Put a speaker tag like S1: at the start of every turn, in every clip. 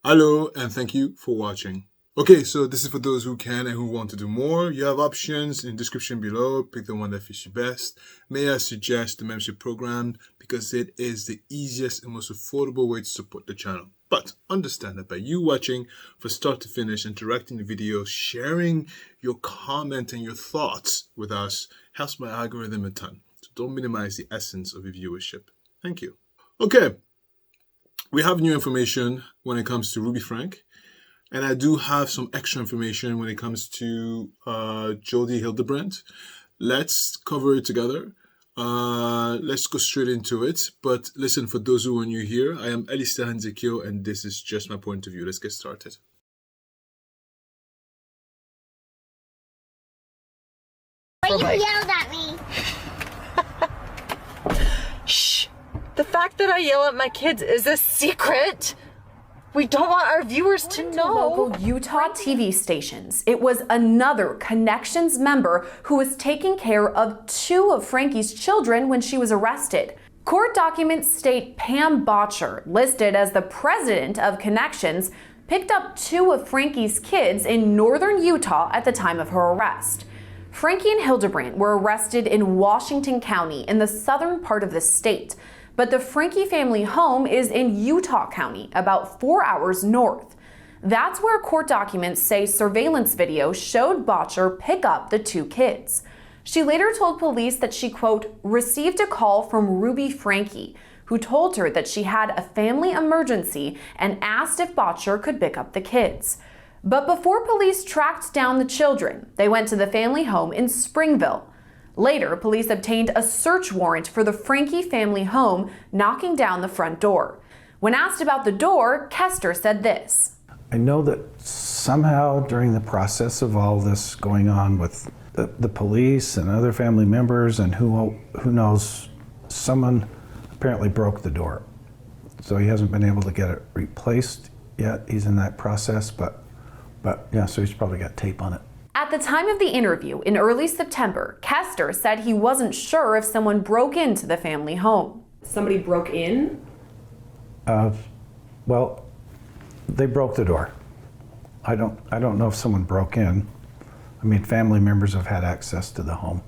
S1: Hello, and thank you for watching. Okay, so this is for those who can and who want to do more. You have options in the description below. Pick the one that fits you best. May I suggest the membership program because it is the easiest and most affordable way to support the channel. But understand that by you watching from start to finish, interacting the video, sharing your comment and your thoughts with us helps my algorithm a ton. So don't minimize the essence of your viewership. Thank you. Okay. We have new information when it comes to Ruby Frank, and I do have some extra information when it comes to Jodi Hildebrandt. Let's cover it together. Let's go straight into it. But listen, for those who are new here, I am Alistair Hanzekio, and this is just my point of view. Let's get started.
S2: Why you yelled at me?
S3: Shh. The fact that I yell at my kids is a secret. We don't want our viewers to know.
S4: Local Utah TV stations. It was another Connections member who was taking care of two of Franke's children when she was arrested. Court documents state Pam Botcher, listed as the president of Connections, picked up two of Franke's kids in northern Utah at the time of her arrest. Franke and Hildebrandt were arrested in Washington County in the southern part of the state. But the Franke family home is in Utah County, about 4 hours north. That's where court documents say surveillance video showed Botcher pick up the two kids. She later told police that she, quote, received a call from Ruby Franke, who told her that she had a family emergency and asked if Botcher could pick up the kids. But before police tracked down the children, they went to the family home in Springville. Later, police obtained a search warrant for the Franke family home, knocking down the front door. When asked about the door, Kester said this.
S5: I know that somehow during the process of all this going on with the police and other family members and who knows, someone apparently broke the door. So he hasn't been able to get it replaced yet. He's in that process, but yeah, so he's probably got tape on it.
S4: At the time of the interview in early September, Kester said he wasn't sure if someone broke into the family home. Somebody broke in?
S5: Well, they broke the door. I don't know if someone broke in. I mean, family members have had access to the home,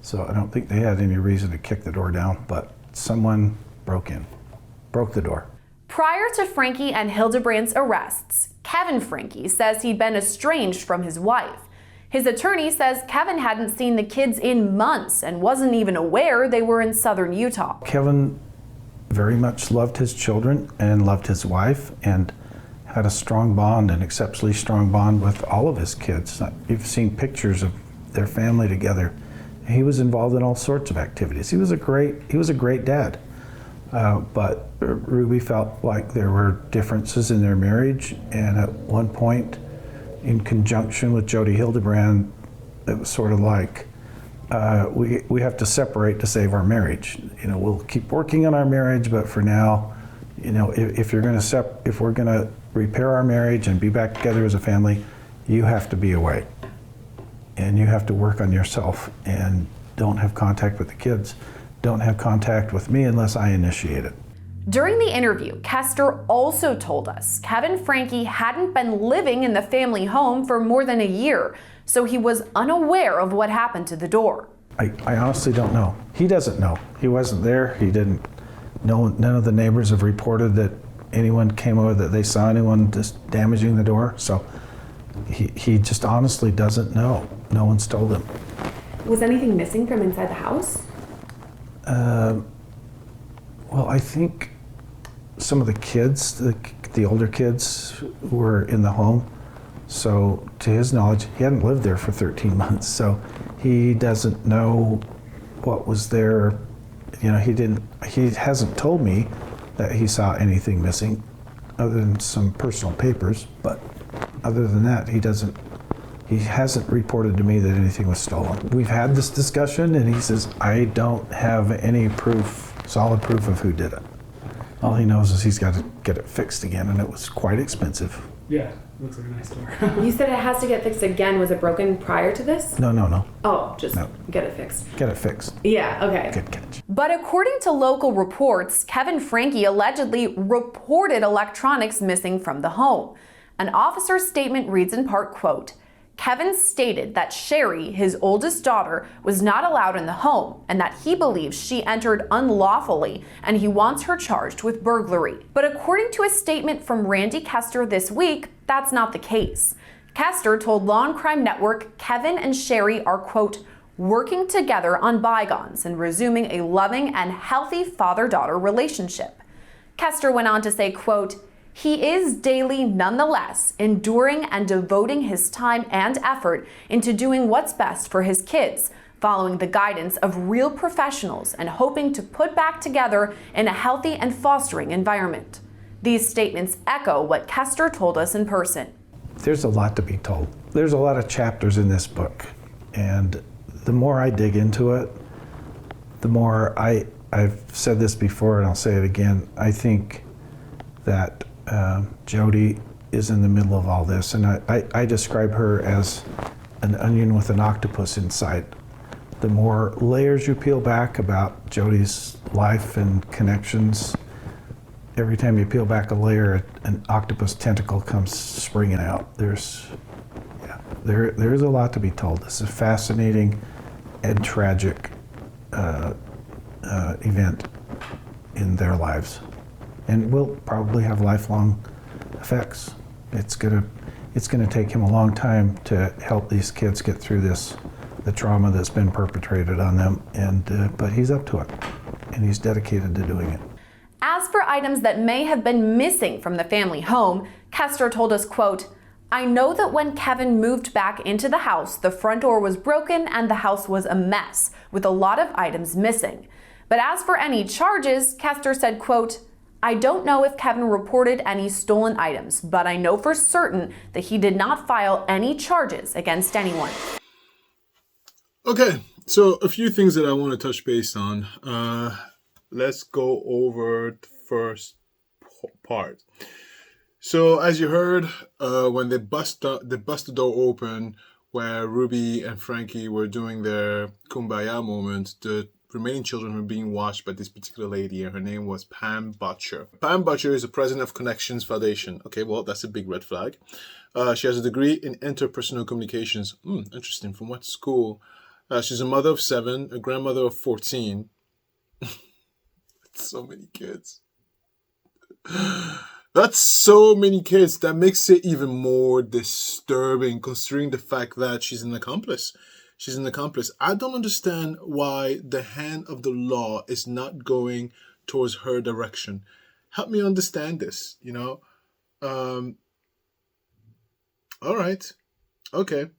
S5: so I don't think they had any reason to kick the door down, but someone broke the door.
S4: Prior to Franke and Hildebrandt's arrests, Kevin Franke says he'd been estranged from his wife. His attorney says Kevin hadn't seen the kids in months and wasn't even aware they were in southern Utah.
S5: Kevin very much loved his children and loved his wife and had a strong bond, an exceptionally strong bond with all of his kids. You've seen pictures of their family together. He was involved in all sorts of activities. He was a great dad. But Ruby felt like there were differences in their marriage, and at one point, in conjunction with Jodi Hildebrandt, it was sort of like, we have to separate to save our marriage. You know, we'll keep working on our marriage, but for now, you know, if we're gonna repair our marriage and be back together as a family, you have to be away, and you have to work on yourself and don't have contact with the kids. Don't have contact with me unless I initiate it.
S4: During the interview, Kester also told us Kevin Franke hadn't been living in the family home for more than a year, so he was unaware of what happened to the door.
S5: I honestly don't know. He doesn't know. He wasn't there. He didn't. None of the neighbors have reported that anyone came over, that they saw anyone just damaging the door. So he just honestly doesn't know. No one's told him.
S4: Was anything missing from inside the house?
S5: Well, I think some of the kids, the older kids, were in the home. So to his knowledge, he hadn't lived there for 13 months. So he doesn't know what was there. You know, he hasn't told me that he saw anything missing other than some personal papers. But other than that, he hasn't reported to me that anything was stolen. We've had this discussion, and he says, I don't have any proof, solid proof of who did it. All he knows is he's got to get it fixed again, and it was quite expensive.
S6: Yeah, looks like a nice door.
S4: You said it has to get fixed again. Was it broken prior to this?
S5: No.
S4: Oh, just
S5: No.
S4: get it fixed.
S5: Get it fixed.
S4: Yeah, okay.
S5: Good catch.
S4: But according to local reports, Kevin Franke allegedly reported electronics missing from the home. An officer's statement reads in part, quote, Kevin stated that Sherry, his oldest daughter, was not allowed in the home and that he believes she entered unlawfully and he wants her charged with burglary. But according to a statement from Randy Kester this week, that's not the case. Kester told Law and Crime Network Kevin and Sherry are, quote, working together on bygones and resuming a loving and healthy father-daughter relationship. Kester went on to say, quote, he is daily, nonetheless, enduring and devoting his time and effort into doing what's best for his kids, following the guidance of real professionals and hoping to put back together in a healthy and fostering environment. These statements echo what Kester told us in person.
S5: There's a lot to be told. There's a lot of chapters in this book, and the more I dig into it, the more I've said this before and I'll say it again, I think that Jodi is in the middle of all this, and I describe her as an onion with an octopus inside. The more layers you peel back about Jodi's life and connections, every time you peel back a layer, an octopus tentacle comes springing out. There's a lot to be told. This is a fascinating and tragic event in their lives, and will probably have lifelong effects. It's gonna take him a long time to help these kids get through this, the trauma that's been perpetrated on them, and but he's up to it, and he's dedicated to doing it.
S4: As for items that may have been missing from the family home, Kester told us, quote, I know that when Kevin moved back into the house, the front door was broken and the house was a mess, with a lot of items missing. But as for any charges, Kester said, quote, I don't know if Kevin reported any stolen items, but I know for certain that he did not file any charges against anyone.
S1: Okay, so a few things that I want to touch base on. Let's go over the first part. So as you heard, when they bust the door open, where Ruby and Frankie were doing their kumbaya moment, the remaining children were being watched by this particular lady, and her name was Pam Butcher. Pam Butcher is the president of Connections Foundation. Okay, well, that's a big red flag. She has a degree in interpersonal communications. Interesting. From what school? She's a mother of 7, a grandmother of 14. So many kids. That's so many kids. That makes it even more disturbing, considering the fact that she's an accomplice. She's an accomplice. I don't understand why the hand of the law is not going towards her direction. Help me understand this, you know? All right. Okay.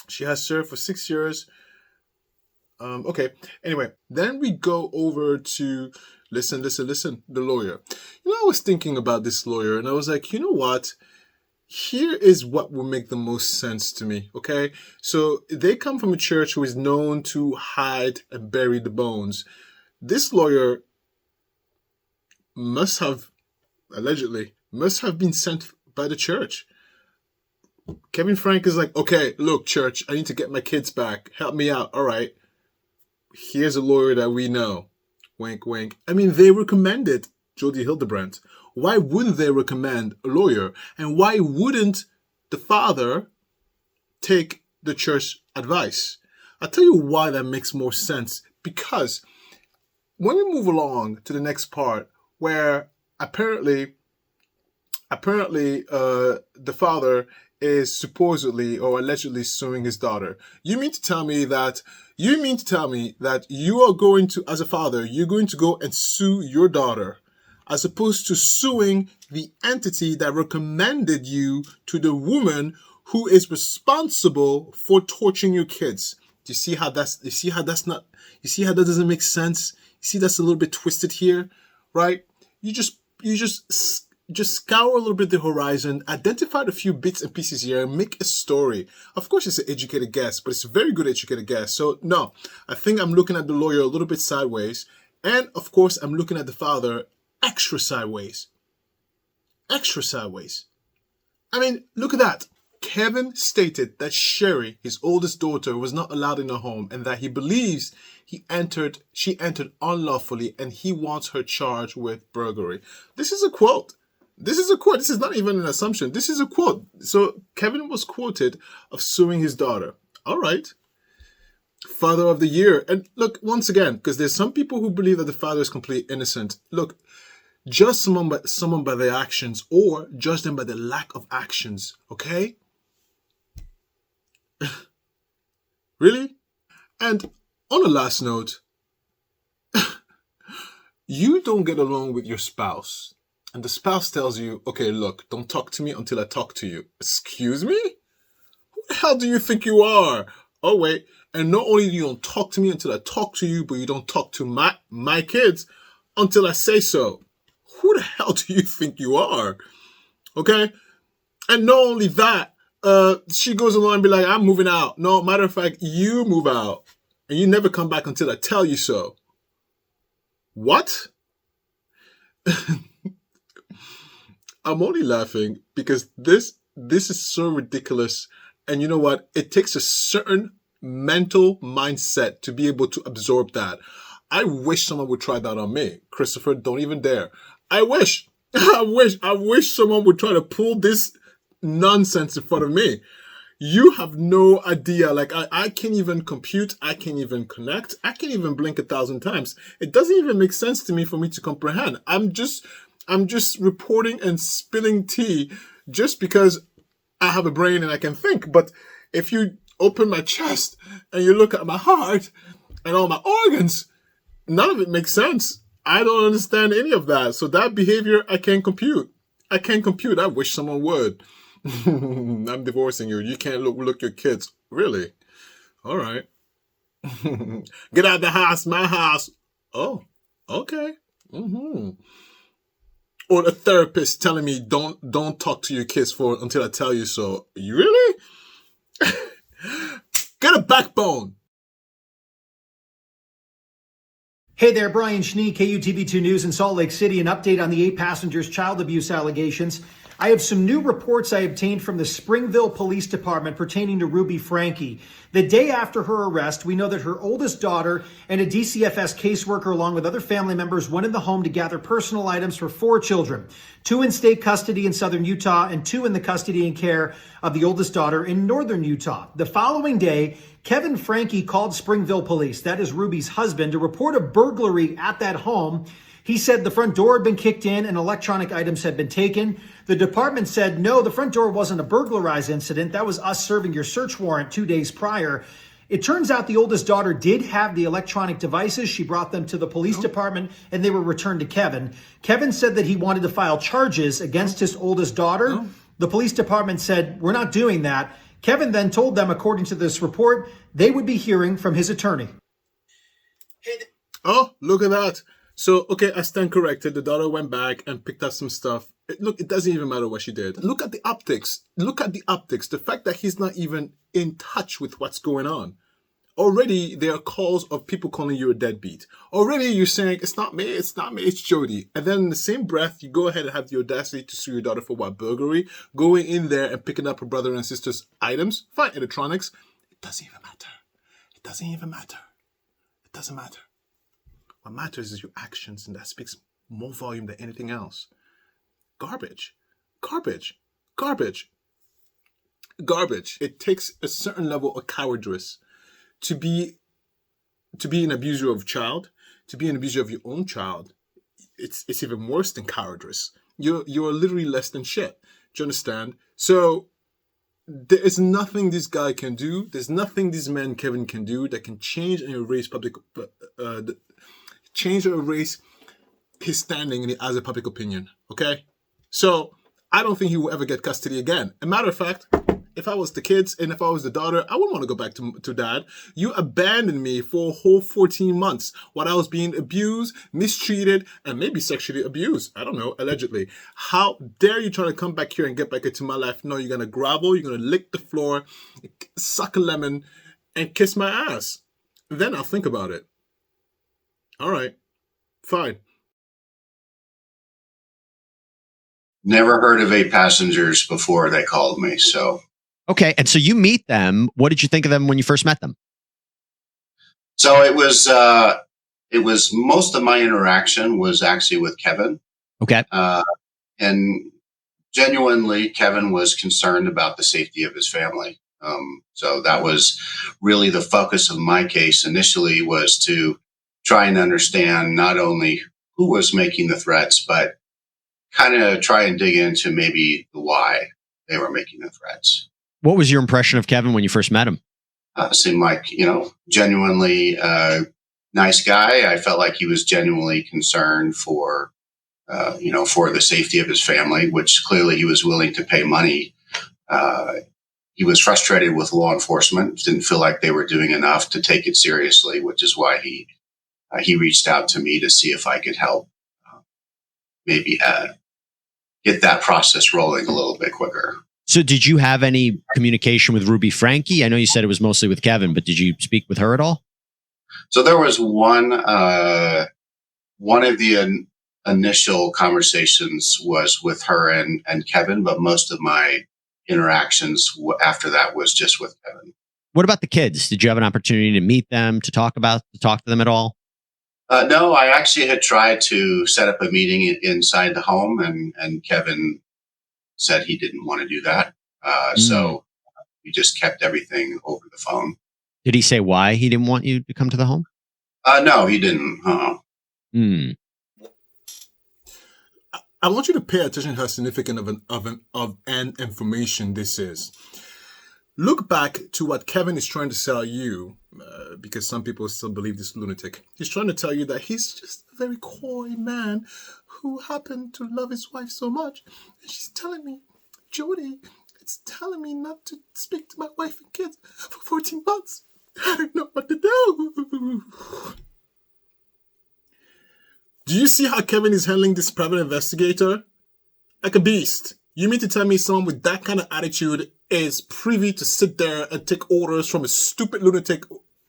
S1: She has served for 6 years. Okay. Anyway, then we go over to, listen, the lawyer. You know, I was thinking about this lawyer, and I was like, you know what? Here is what will make the most sense to me, okay? So they come from a church who is known to hide and bury the bones. This lawyer allegedly must have been sent by the church. Kevin Franke is like, okay, look, church, I need to get my kids back. Help me out. All right. Here's a lawyer that we know. Wink, wink. I mean, they recommended Jodi Hildebrandt. Why wouldn't they recommend a lawyer? And why wouldn't the father take the church advice? I'll tell you why that makes more sense. Because when we move along to the next part, where apparently the father is supposedly or allegedly suing his daughter. You mean to tell me that you are going to, as a father, you're going to go and sue your daughter, as opposed to suing the entity that recommended you to the woman who is responsible for torturing your kids. Do you see how that doesn't make sense? You see that's a little bit twisted here, right? You just scour a little bit the horizon, identify a few bits and pieces here, and make a story. Of course, it's an educated guess, but it's a very good educated guess. So no, I think I'm looking at the lawyer a little bit sideways. And of course, I'm looking at the father extra sideways. I mean, look at that. Kevin stated that Sherry, his oldest daughter, was not allowed in the home and that he believes she entered unlawfully and he wants her charged with burglary. This is a quote. This is a quote. This is not even an assumption. This is a quote. So Kevin was quoted of suing his daughter. All right. Father of the year. And look, once again, because there's some people who believe that the father is completely innocent. Look, judge someone by their actions or judge them by the lack of actions. Okay? Really? And on a last note, you don't get along with your spouse. And the spouse tells you, okay, look, don't talk to me until I talk to you. Excuse me? Who the hell do you think you are? Oh, wait. And not only do you don't talk to me until I talk to you, but you don't talk to my kids until I say so. Who the hell do you think you are? Okay? And not only that, she goes along and be like, I'm moving out. No, matter of fact, you move out. And you never come back until I tell you so. What? I'm only laughing because this is so ridiculous. And you know what? It takes a certain mental mindset to be able to absorb that. I wish someone would try that on me. Christopher, don't even dare. I wish someone would try to pull this nonsense in front of me. You have no idea. Like, I can't even compute. I can't even connect. I can't even blink 1,000 times. It doesn't even make sense to me for me to comprehend. I'm just reporting and spilling tea just because I have a brain and I can think. But if you open my chest and you look at my heart and all my organs, none of it makes sense. I don't understand any of that. So that behavior, I can't compute. I wish someone would. I'm divorcing you. You can't look your kids. Really? All right. Get out of the house, my house. Oh, okay. Or a therapist telling me don't talk to your kids until I tell you so. You really? Get a backbone.
S7: Hey there, Brian Schnee, KUTV2 News in Salt Lake City. An update on the 8 passengers' child abuse allegations. I have some new reports I obtained from the Springville Police Department pertaining to Ruby Franke. The day after her arrest, we know that her oldest daughter and a DCFS caseworker, along with other family members, went in the home to gather personal items for 4 children, 2 in state custody in southern Utah and 2 in the custody and care of the oldest daughter in northern Utah. The following day, Kevin Franke called Springville Police, that is Ruby's husband, to report a burglary at that home. He said the front door had been kicked in and electronic items had been taken. The department said, no, the front door wasn't a burglarized incident. That was us serving your search warrant 2 days prior. It turns out the oldest daughter did have the electronic devices. She brought them to the police department and they were returned to Kevin. Kevin said that he wanted to file charges against his oldest daughter. The police department said, we're not doing that. Kevin then told them, according to this report, they would be hearing from his attorney.
S1: Oh, look at that. So, okay, I stand corrected. The daughter went back and picked up some stuff. Look, it doesn't even matter what she did. Look at the optics. The fact that he's not even in touch with what's going on. Already, there are calls of people calling you a deadbeat. Already, you're saying, it's not me, it's Jodi. And then in the same breath, you go ahead and have the audacity to sue your daughter for what? Burglary? Going in there and picking up her brother and sister's items? Fine, electronics. It doesn't even matter. It doesn't matter. What matters is your actions, and that speaks more volume than anything else. Garbage. It takes a certain level of cowardice to be an abuser of a child, to be an abuser of your own child. It's even worse than cowardice. You're literally less than shit. Do you understand? So there is nothing this guy can do. There's nothing this man Kevin can do that can change and erase change or erase his standing as a public opinion. Okay? So I don't think he will ever get custody again. As a matter of fact, if I was the kids and if I was the daughter, I wouldn't want to go back to dad. You abandoned me for a whole 14 months while I was being abused, mistreated, and maybe sexually abused. I don't know, allegedly. How dare you try to come back here and get back into my life? No, you're going to grovel, you're going to lick the floor, suck a lemon, and kiss my ass. Then I'll think about it. All right, fine.
S8: Never heard of 8 passengers before they called me. So,
S9: Okay. And so you meet them. What did you think of them when you first met them?
S8: so it was most of my interaction was actually with Kevin.
S9: Okay.
S8: And genuinely, Kevin was concerned about the safety of his family. So that was really the focus of my case initially, was to try and understand not only who was making the threats, but kind of try and dig into maybe the why they were making the threats.
S9: What was your impression of Kevin when you first met him?
S8: Seemed like, genuinely nice guy. I felt like he was genuinely concerned for the safety of his family, which clearly he was willing to pay money. He was frustrated with law enforcement, didn't feel like they were doing enough to take it seriously, which is why he reached out to me to see if I could help maybe get that process rolling a little bit quicker.
S9: So did you have any communication with Ruby Franke? I know you said it was mostly with Kevin, but did you speak with her at all?
S8: So there was one of the initial conversations was with her and Kevin, but most of my interactions after that was just with Kevin.
S9: What about the kids? Did you have an opportunity to meet them, to talk to them at all?
S8: No, I actually had tried to set up a meeting inside the home, and Kevin said he didn't want to do that. So we just kept everything over the phone.
S9: Did he say why he didn't want you to come to the home?
S8: No, he didn't.
S1: I want you to pay attention to how significant of an information this is. Look back to what Kevin is trying to sell you, because some people still believe this lunatic. He's trying to tell you that he's just a very coy man who happened to love his wife so much. And she's telling me, Jodi, it's telling me not to speak to my wife and kids for 14 months. I don't know what to do. Do you see how Kevin is handling this private investigator? Like a beast. You mean to tell me someone with that kind of attitude is privy to sit there and take orders from a stupid lunatic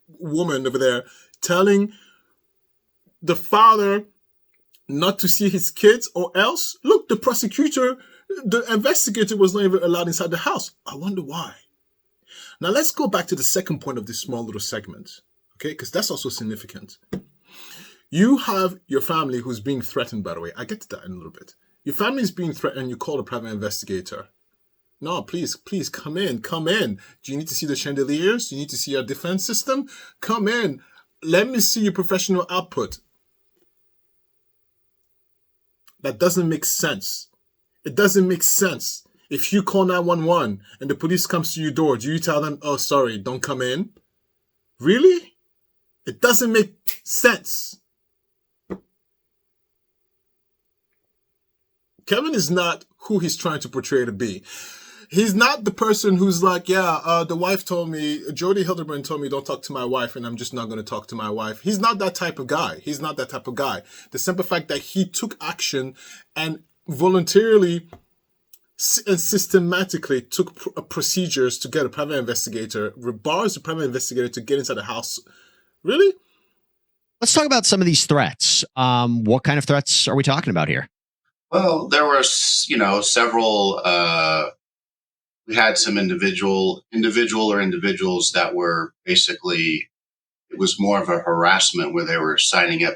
S1: woman over there telling the father not to see his kids, or else? Look, the investigator was not even allowed inside the house. I wonder why. Now let's go back to the second point of this small little segment, okay? Because that's also significant. You have your family who's being threatened, by the way. I get to that in a little bit. Your family is being threatened and you call a private investigator. No, please, come in. Do you need to see the chandeliers? Do you need to see our defense system? Come in. Let me see your professional output. That doesn't make sense. It doesn't make sense. If you call 911 and the police comes to your door, do you tell them, oh, sorry, don't come in? Really? It doesn't make sense. Kevin is not who he's trying to portray to be. He's not the person who's like, the wife told me, Jodi Hildebrandt told me don't talk to my wife, and I'm just not going to talk to my wife. He's not that type of guy. The simple fact that he took action and voluntarily and systematically took procedures to get a private investigator, rebars the private investigator to get inside the house. Really?
S9: Let's talk about some of these threats. What kind of threats are we talking about here?
S8: Well, there were, several. We had some individuals that were basically, it was more of a harassment where they were signing up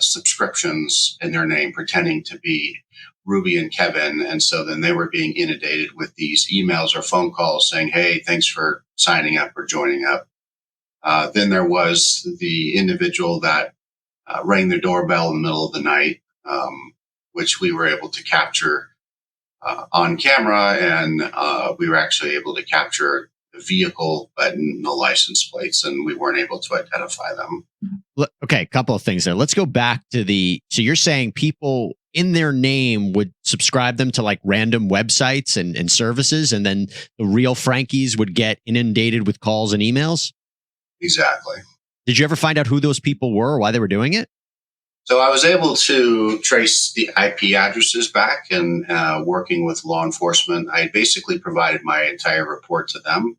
S8: subscriptions in their name, pretending to be Ruby and Kevin. And so then they were being inundated with these emails or phone calls saying, hey, thanks for signing up or joining up. Then there was the individual that rang the doorbell in the middle of the night, which we were able to capture on camera, and we were actually able to capture the vehicle, but no license plates, and we weren't able to identify them.
S9: Okay, a couple of things there. Let's go back to so you're saying people in their name would subscribe them to like random websites and services, and then the real Frankies would get inundated with calls and emails?
S8: Exactly.
S9: Did you ever find out who those people were or why they were doing it?
S8: So I was able to trace the IP addresses back, and working with law enforcement, I basically provided my entire report to them.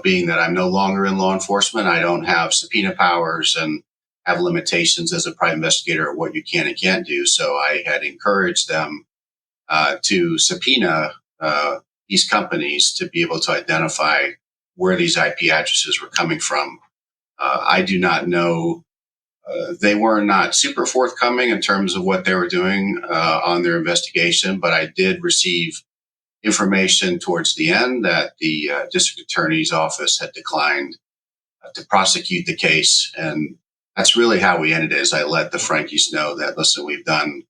S8: Being that I'm no longer in law enforcement, I don't have subpoena powers, and have limitations as a private investigator of what you can and can't do. So I had encouraged them to subpoena these companies to be able to identify where these IP addresses were coming from. I do not know. They were not super forthcoming in terms of what they were doing on their investigation, but I did receive information towards the end that the district attorney's office had declined to prosecute the case. And that's really how we ended it, is I let the Frankes know that, listen, we've done,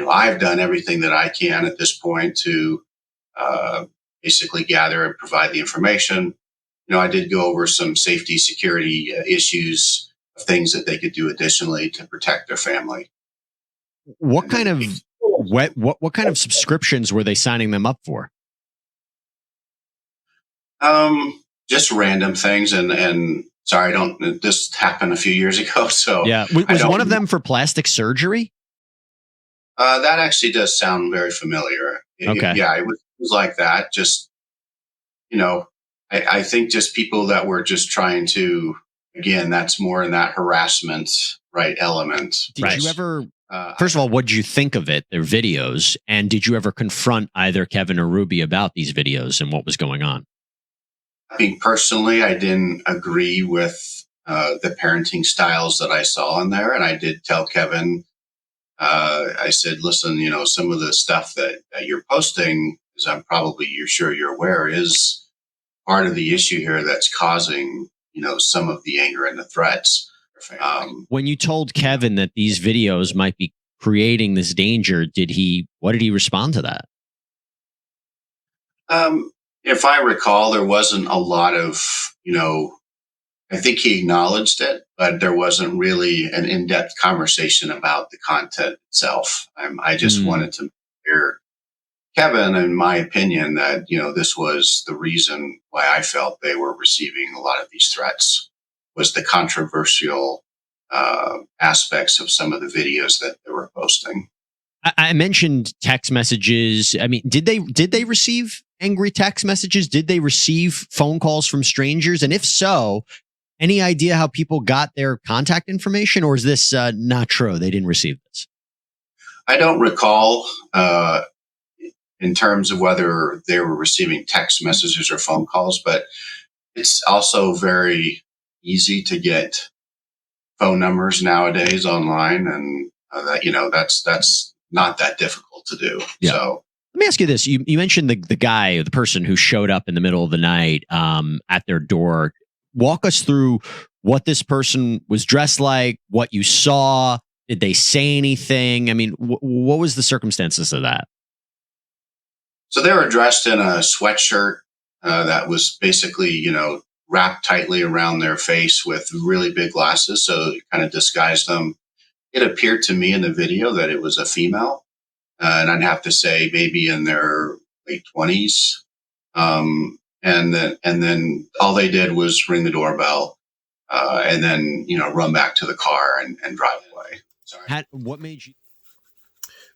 S8: I've done everything that I can at this point to basically gather and provide the information. I did go over some safety, security issues, things that they could do additionally to protect their family.
S9: What kind of subscriptions were they signing them up for?
S8: Just random things, and sorry, this happened a few years ago. So
S9: yeah, was one of them for plastic surgery?
S8: That actually does sound very familiar.
S9: Okay.
S8: It was like that. Just, I think just people that were just trying to, again, that's more in that harassment, right, element.
S9: Did you ever, first of all, what did you think of it, their videos? And did you ever confront either Kevin or Ruby about these videos and what was going on?
S8: I mean, personally, I didn't agree with the parenting styles that I saw in there. And I did tell Kevin, I said, listen, some of the stuff that you're posting, as you're sure you're aware, is part of the issue here that's causing, some of the anger and the threats.
S9: When you told Kevin that these videos might be creating this danger, what did he respond to that?
S8: If I recall, there wasn't a lot of, I think he acknowledged it, but there wasn't really an in-depth conversation about the content itself. I just wanted to hear Kevin, in my opinion, that, this was the reason why I felt they were receiving a lot of these threats, was the controversial aspects of some of the videos that they were posting.
S9: I mentioned text messages. I mean, did they receive angry text messages? Did they receive phone calls from strangers? And if so, any idea how people got their contact information, or is this not true? They didn't receive this.
S8: I don't recall in terms of whether they were receiving text messages or phone calls, but it's also very easy to get phone numbers nowadays online, and that's not that difficult to do. Yeah. So
S9: let me ask you this. You mentioned the person who showed up in the middle of the night at their door. Walk us through what this person was dressed like, what you saw. Did they say anything? I mean, what was the circumstances of that?
S8: So they were dressed in a sweatshirt that was basically, wrapped tightly around their face with really big glasses. So it kind of disguised them. It appeared to me in the video that it was a female. And I'd have to say maybe in their late 20s. And then all they did was ring the doorbell and then, run back to the car and drive away. Sorry.
S9: What made you?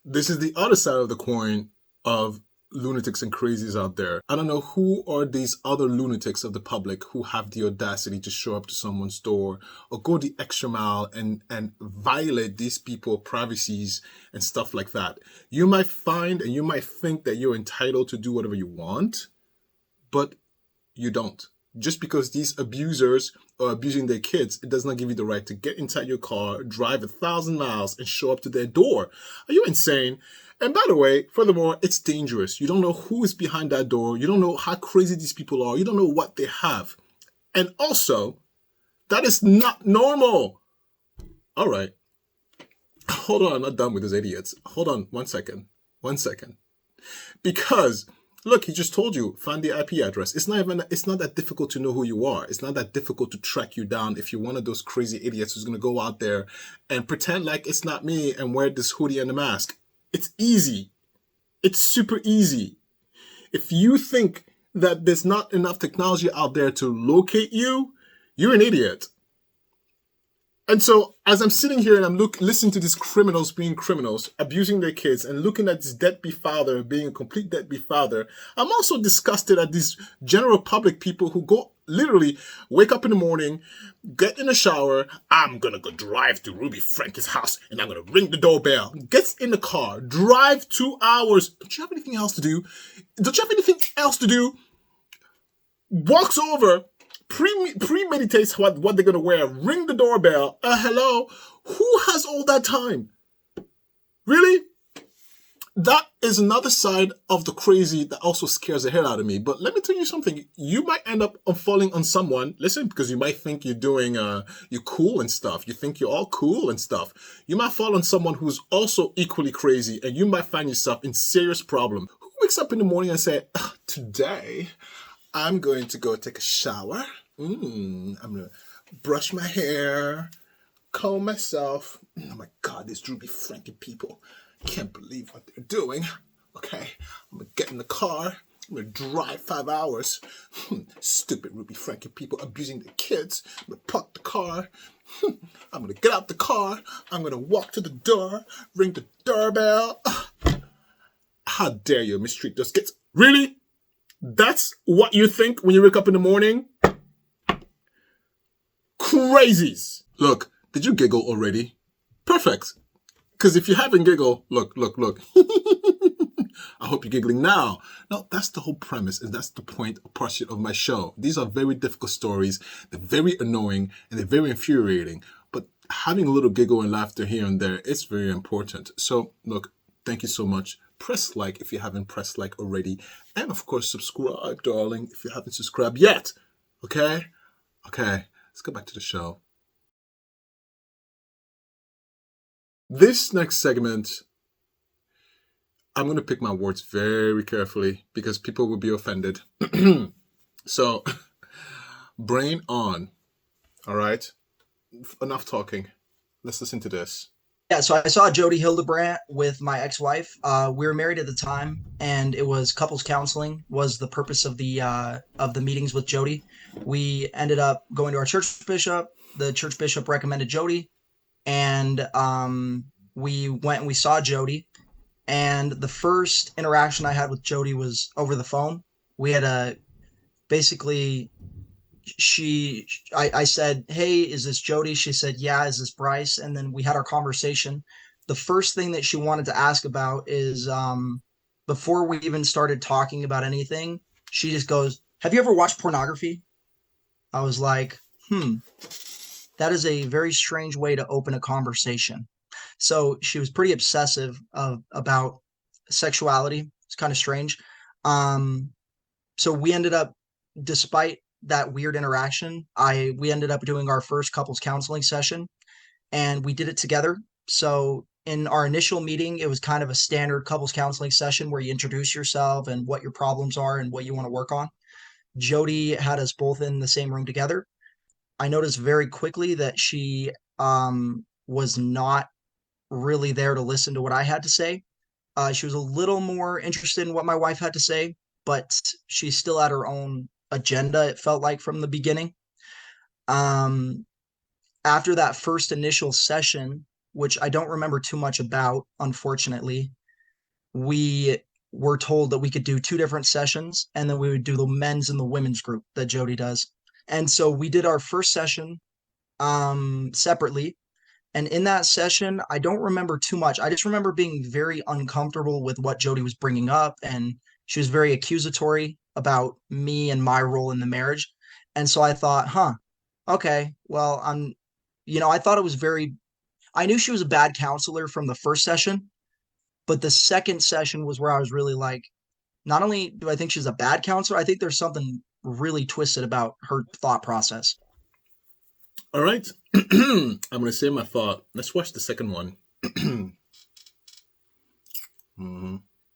S1: This is the other side of the coin of lunatics and crazies out there. I don't know who are these other lunatics of the public who have the audacity to show up to someone's door or go the extra mile and violate these people's privacies and stuff like that. You might find and you might think that you're entitled to do whatever you want, but you don't. Just because these abusers are abusing their kids, it does not give you the right to get inside your car, drive 1,000 miles, and show up to their door. Are you insane? And by the way, furthermore, it's dangerous. You don't know who is behind that door. You don't know how crazy these people are. You don't know what they have. And also, that is not normal. All right. Hold on, I'm not done with those idiots. Hold on, 1 second. 1 second. Because look, he just told you, find the IP address. It's not that difficult to know who you are. It's not that difficult to track you down if you're one of those crazy idiots who's going to go out there and pretend like it's not me and wear this hoodie and a mask. It's easy. It's super easy. If you think that there's not enough technology out there to locate you, you're an idiot. And so as I'm sitting here and I'm listening to these criminals being criminals, abusing their kids, and looking at this deadbeat father being a complete deadbeat father, I'm also disgusted at these general public people who go literally wake up in the morning, get in the shower. I'm going to go drive to Ruby Franke's house and I'm going to ring the doorbell. Gets in the car, drive 2 hours. Don't you have anything else to do? Walks over, premeditates what they're going to wear, ring the doorbell. Hello? Who has all that time? Really? That is another side of the crazy that also scares the hell out of me. But let me tell you something. You might end up falling on someone, listen, because you might think you're doing, you're cool and stuff. You think you're all cool and stuff. You might fall on someone who's also equally crazy and you might find yourself in serious problem. Who wakes up in the morning and say, today I'm going to go take a shower. I'm going to brush my hair, comb myself. Oh my God, these Ruby Franke people. Can't believe what they're doing. Okay, I'm gonna get in the car. I'm gonna drive 5 hours. Stupid Ruby Franke people abusing their kids. I'm gonna park the car. I'm gonna get out the car. I'm gonna walk to the door, ring the doorbell. How dare you mistreat those kids? Really? That's what you think when you wake up in the morning? Crazies. Look, did you giggle already? Perfect. Because if you haven't giggled, look. I hope you're giggling now. No, that's the whole premise, and that's the point or pursuit of my show. These are very difficult stories. They're very annoying, and they're very infuriating. But having a little giggle and laughter here and there, it's very important. So, look, thank you so much. Press like if you haven't pressed like already. And, of course, subscribe, darling, if you haven't subscribed yet. Okay, let's go back to the show. This next segment, I'm going to pick my words very carefully because people will be offended. So, brain on. All right? Enough talking. Let's listen to this.
S10: Yeah, so I saw Jodi Hildebrandt with my ex-wife. We were married at the time, and it was couples counseling was the purpose of the meetings with Jodi. We ended up going to our church bishop. The church bishop recommended Jodi. And we went and we saw Jodi, and the first interaction I had with Jodi was over the phone. We had I said, "Hey, is this Jodi?" She said, "Yeah." "Is this Bryce?" And then we had our conversation. The first thing that she wanted to ask about is, before we even started talking about anything, she just goes, "Have you ever watched pornography?" I was like, that is a very strange way to open a conversation. So she was pretty obsessive about sexuality. It's kind of strange. So we ended up, despite that weird interaction, we ended up doing our first couples counseling session, and we did it together. So in our initial meeting, it was kind of a standard couples counseling session where you introduce yourself and what your problems are and what you want to work on. Jodi had us both in the same room together. I noticed very quickly that she was not really there to listen to what I had to say. She was a little more interested in what my wife had to say, but she still had her own agenda, it felt like, from the beginning. After that first initial session, which I don't remember too much about, unfortunately, we were told that we could do 2 different sessions, and then we would do the men's and the women's group that Jodi does. And so we did our first session separately. And in that session, I don't remember too much. I just remember being very uncomfortable with what Jodi was bringing up. And she was very accusatory about me and my role in the marriage. And so I thought, okay, well, I thought it was I knew she was a bad counselor from the first session. But the second session was where I was really like, not only do I think she's a bad counselor, I think there's something really twisted about her thought process.
S1: All right. I'm going to say my thought. Let's watch the second one.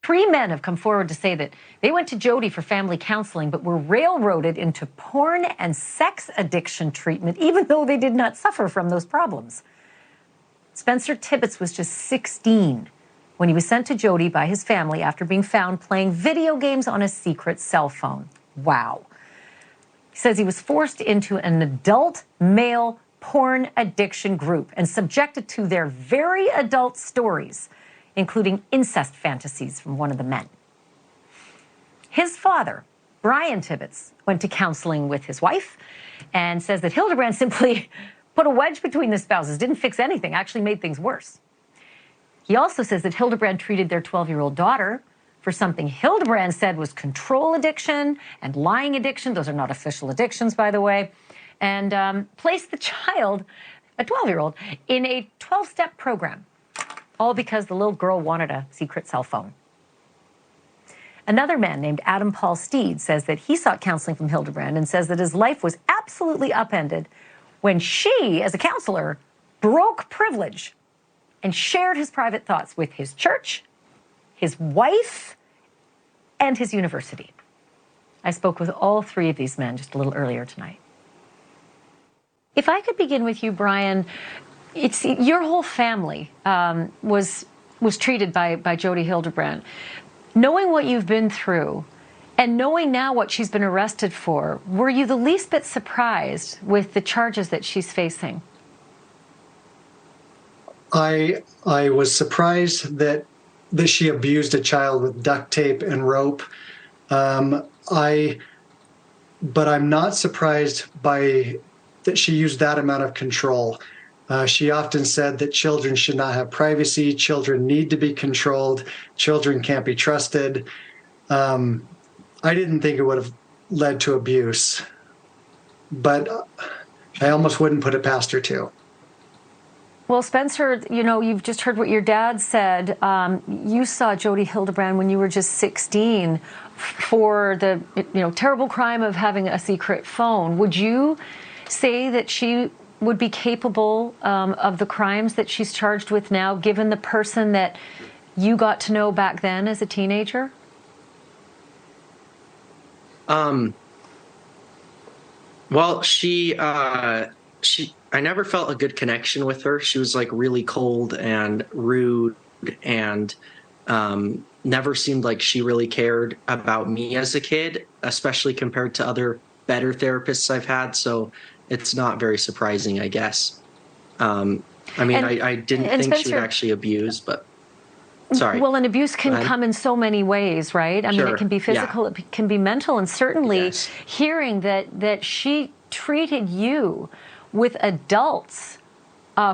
S11: 3 men have come forward to say that they went to Jodi for family counseling but were railroaded into porn and sex addiction treatment, even though they did not suffer from those problems. Spencer Tibbetts was just 16 when he was sent to Jodi by his family after being found playing video games on a secret cell phone. Wow. He says he was forced into an adult male porn addiction group and subjected to their very adult stories, including incest fantasies from one of the men. His father Brian Tibbetts went to counseling with his wife and says that Hildebrandt simply put a wedge between the spouses, didn't fix anything, actually made things worse. He also says that Hildebrandt treated their 12-year-old daughter for something Hildebrandt said was control addiction and lying addiction. Those are not official addictions, by the way. And placed the child, a 12-year-old, in a 12-step program, all because the little girl wanted a secret cell phone. Another man named Adam Paul Steed says that he sought counseling from Hildebrandt and says that his life was absolutely upended when she, as a counselor, broke privilege and shared his private thoughts with his church, his wife, and his university. I spoke with all three of these men just a little earlier tonight. If I could begin with you, Brian, it's your whole family was treated by Jodi Hildebrandt. Knowing what you've been through and knowing now what she's been arrested for, were you the least bit surprised with the charges that she's facing?
S12: I was surprised that she abused a child with duct tape and rope. But I'm not surprised by that she used that amount of control. She often said that children should not have privacy, children need to be controlled, children can't be trusted. I didn't think it would have led to abuse, but I almost wouldn't put it past her too.
S11: Well, Spencer, you know, you've just heard what your dad said. You saw Jodi Hildebrandt when you were just 16 for the, terrible crime of having a secret phone. Would you say that she would be capable of the crimes that she's charged with now, given the person that you got to know back then as a teenager?
S13: Well, I never felt a good connection with her. She was like really cold and rude and never seemed like she really cared about me as a kid, especially compared to other better therapists I've had. So it's not very surprising, I guess. I didn't think
S11: Spencer,
S13: she would actually abuse, but sorry.
S11: Well, an abuse can come in so many ways, right? I mean, it can be physical,
S13: yeah.
S11: It can be mental, and certainly hearing that she treated you with adults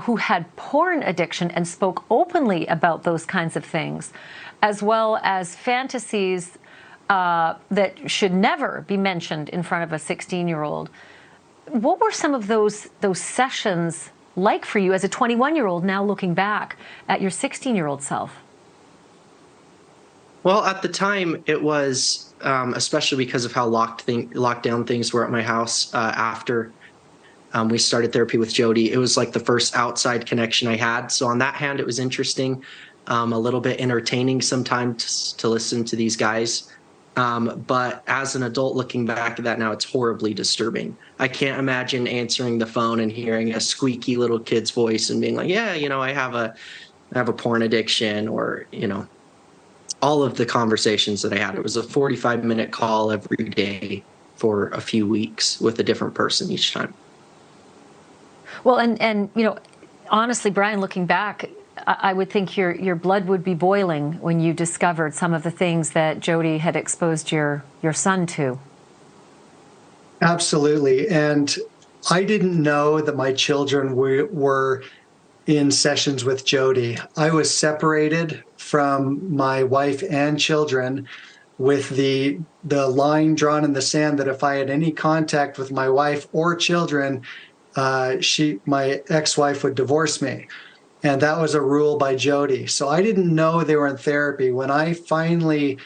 S11: who had porn addiction and spoke openly about those kinds of things, as well as fantasies that should never be mentioned in front of a 16-year-old. What were some of those sessions like for you as a 21-year-old now looking back at your 16-year-old self?
S13: Well, at the time, it was, especially because of how locked down things were at my house after we started therapy with Jodi, it was like the first outside connection I had. So on that hand, it was interesting, a little bit entertaining sometimes to listen to these guys. But as an adult looking back at that now, it's horribly disturbing. I can't imagine answering the phone and hearing a squeaky little kid's voice and being like, yeah, I have a porn addiction, or, all of the conversations that I had. It was a 45-minute call every day for a few weeks with a different person each time.
S11: Well, and honestly, Brian, looking back, I would think your blood would be boiling when you discovered some of the things that Jodi had exposed your son to.
S12: Absolutely. And I didn't know that my children were in sessions with Jodi. I was separated from my wife and children with the line drawn in the sand that if I had any contact with my wife or children, my ex-wife would divorce me. And that was a rule by Jodi. So I didn't know they were in therapy. When I finally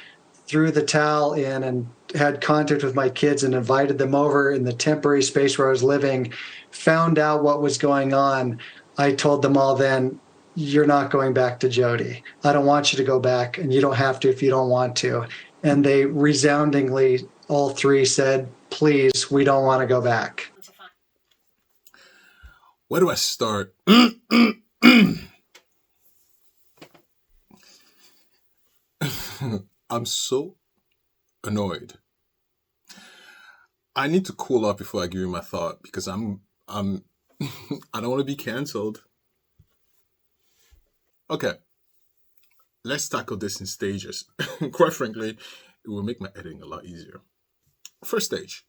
S12: threw the towel in and had contact with my kids and invited them over in the temporary space where I was living, found out what was going on, I told them all then, you're not going back to Jodi. I don't want you to go back, and you don't have to if you don't want to. And they resoundingly, all three said, please, we don't want to go back.
S1: Where do I start? I'm so annoyed. I need to cool off before I give you my thought, because I'm I don't want to be canceled. Okay, let's tackle this in stages. Quite frankly, it will make my editing a lot easier. First stage,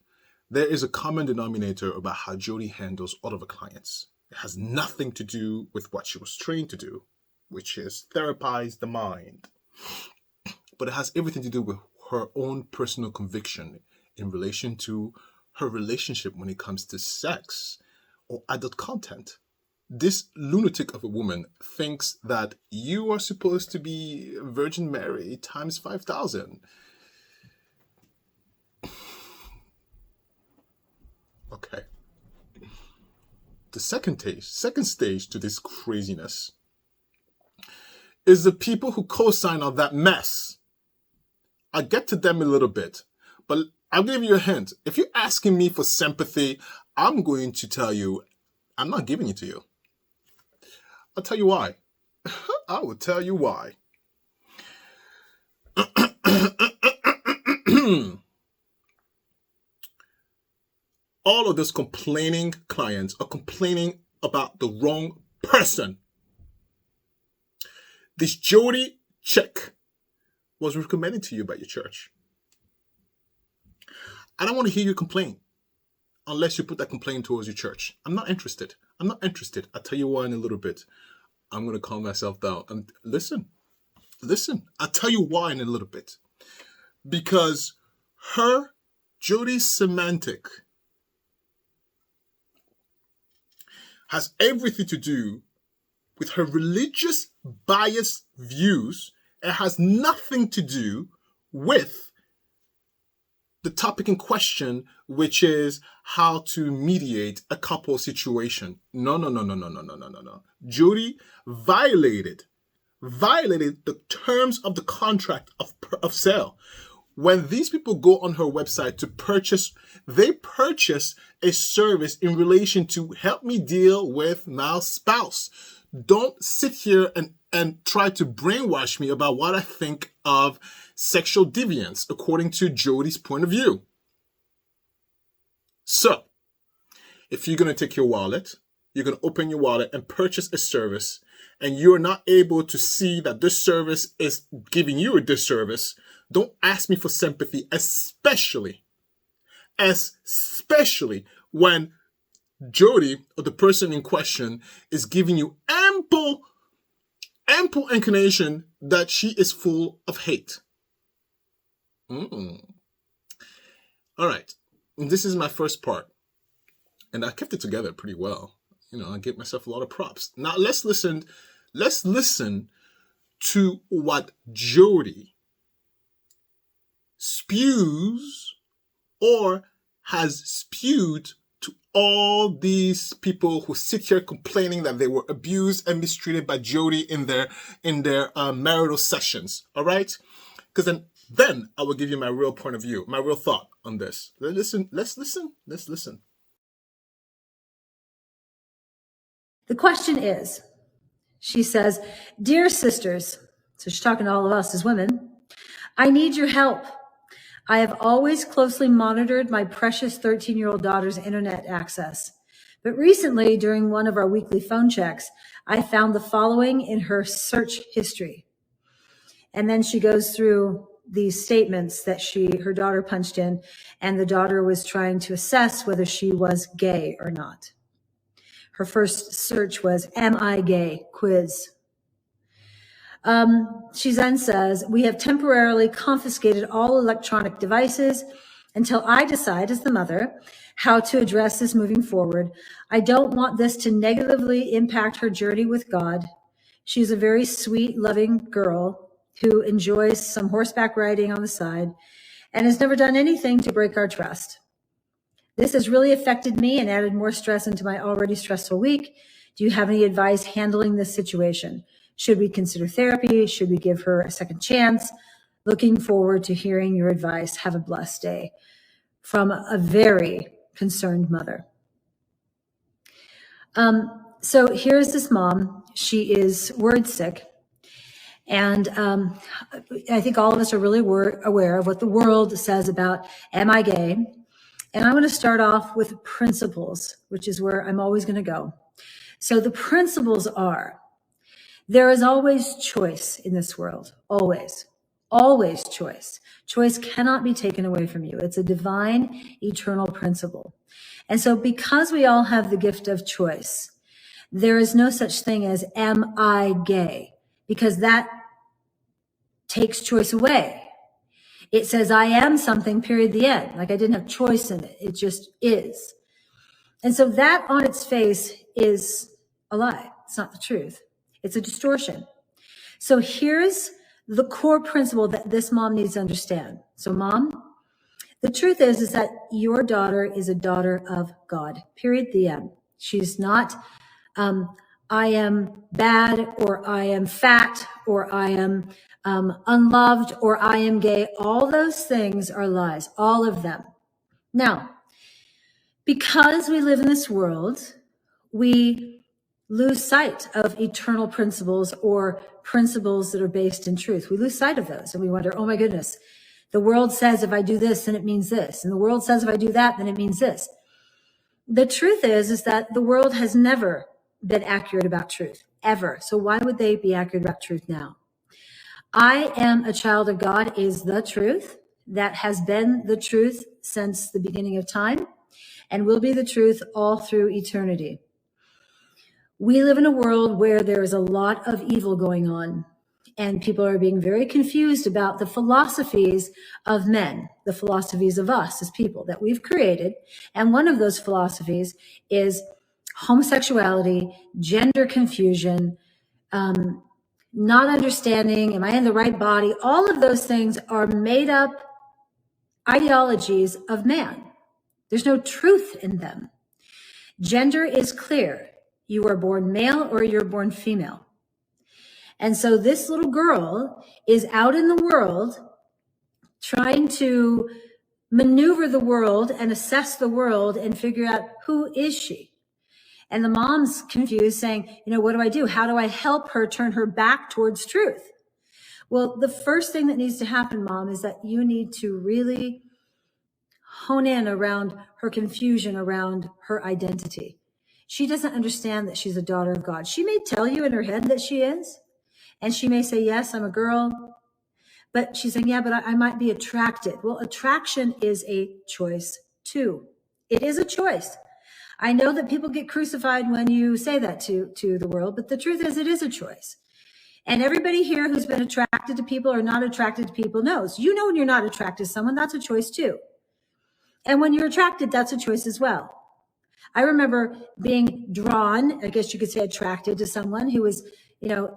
S1: there is a common denominator about how Jodi handles all of her clients. It has nothing to do with what she was trained to do, which is therapize the mind. But it has everything to do with her own personal conviction in relation to her relationship when it comes to sex or adult content. This lunatic of a woman thinks that you are supposed to be Virgin Mary times 5,000. Okay. The second stage to this craziness is the people who co-sign on that mess. I'll get to them a little bit, but I'll give you a hint. If you're asking me for sympathy, I'm going to tell you, I'm not giving it to you. I'll tell you why. I will tell you why. All of those complaining clients are complaining about the wrong person. This Jodi chick was recommended to you by your church. I don't want to hear you complain unless you put that complaint towards your church. I'm not interested. I'll tell you why in a little bit. I'm going to calm myself down. And listen. I'll tell you why in a little bit. Because Jodi's semantic has everything to do with her religious biased views. It has nothing to do with the topic in question, which is how to mediate a couple situation. No. Jodi violated the terms of the contract of sale. When these people go on her website to purchase, they purchase a service in relation to help me deal with my spouse. Don't sit here and try to brainwash me about what I think of sexual deviance according to Jodi's point of view. So, if you're going to take your wallet, you're going to open your wallet and purchase a service, and you're not able to see that this service is giving you a disservice, don't ask me for sympathy, especially when Jodi, or the person in question, is giving you ample inclination that she is full of hate. All right. And this is my first part. And I kept it together pretty well. I gave myself a lot of props. Now let's listen to what Jodi spews or has spewed to all these people who sit here complaining that they were abused and mistreated by Jodi in their marital sessions. All right? Because then I will give you my real point of view, my real thought on this. Let's listen.
S14: The question is, she says, "Dear sisters," so she's talking to all of us as women, "I need your help. I have always closely monitored my precious 13-year-old daughter's internet access. But recently, during one of our weekly phone checks, I found the following in her search history." And then she goes through these statements that her daughter punched in, and the daughter was trying to assess whether she was gay or not. Her first search was, "Am I gay?" quiz. She then says, "We have temporarily confiscated all electronic devices until I decide as the mother how to address this moving forward. I don't want this to negatively impact her journey with God. She's a very sweet, loving girl who enjoys some horseback riding on the side and has never done anything to break our trust. This has really affected me and added more stress into my already stressful week. Do you have any advice handling this situation? Should we consider therapy? Should we give her a second chance? Looking forward to hearing your advice. Have a blessed day." From a very concerned mother. So here's this mom. She is word sick. And I think all of us are really aware of what the world says about, am I gay? And I'm going to start off with principles, which is where I'm always going to go. So the principles are, there is always choice in this world. Always choice. Choice cannot be taken away from you. It's a divine, eternal principle. And so because we all have the gift of choice, there is no such thing as am I gay? Because that takes choice away. It says I am something, period, the end. Like I didn't have choice in it. It just is. And so that on its face is a lie. It's not the truth. It's a distortion. So here's the core principle that this mom needs to understand. So mom, the truth is that your daughter is a daughter of God, period, the end. She's not, I am bad, or I am fat, or I am unloved, or I am gay. All those things are lies, all of them. Now, because we live in this world, we lose sight of eternal principles or principles that are based in truth. We lose sight of those and we wonder, oh my goodness, the world says if I do this, then it means this. And the world says if I do that, then it means this. The truth is that the world has never been accurate about truth, ever. So why would they be accurate about truth now? I am a child of God is the truth. That has been the truth since the beginning of time and will be the truth all through eternity. We live in a world where there is a lot of evil going on, and people are being very confused about the philosophies of men, the philosophies of us as people that we've created. And one of those philosophies is homosexuality, gender confusion, not understanding, am I in the right body? All of those things are made up ideologies of man. There's no truth in them. Gender is clear. You are born male or you're born female. And so this little girl is out in the world trying to maneuver the world and assess the world and figure out who is she. And the mom's confused saying, what do I do? How do I help her turn her back towards truth? Well, the first thing that needs to happen, mom, is that you need to really hone in around her confusion around her identity. She doesn't understand that she's a daughter of God. She may tell you in her head that she is, and she may say, yes, I'm a girl, but she's saying, yeah, but I might be attracted. Well, attraction is a choice too. It is a choice. I know that people get crucified when you say that to the world, but the truth is it is a choice. And everybody here who's been attracted to people or not attracted to people knows, when you're not attracted to someone, that's a choice too. And when you're attracted, that's a choice as well. I remember being drawn, I guess you could say attracted to someone who was,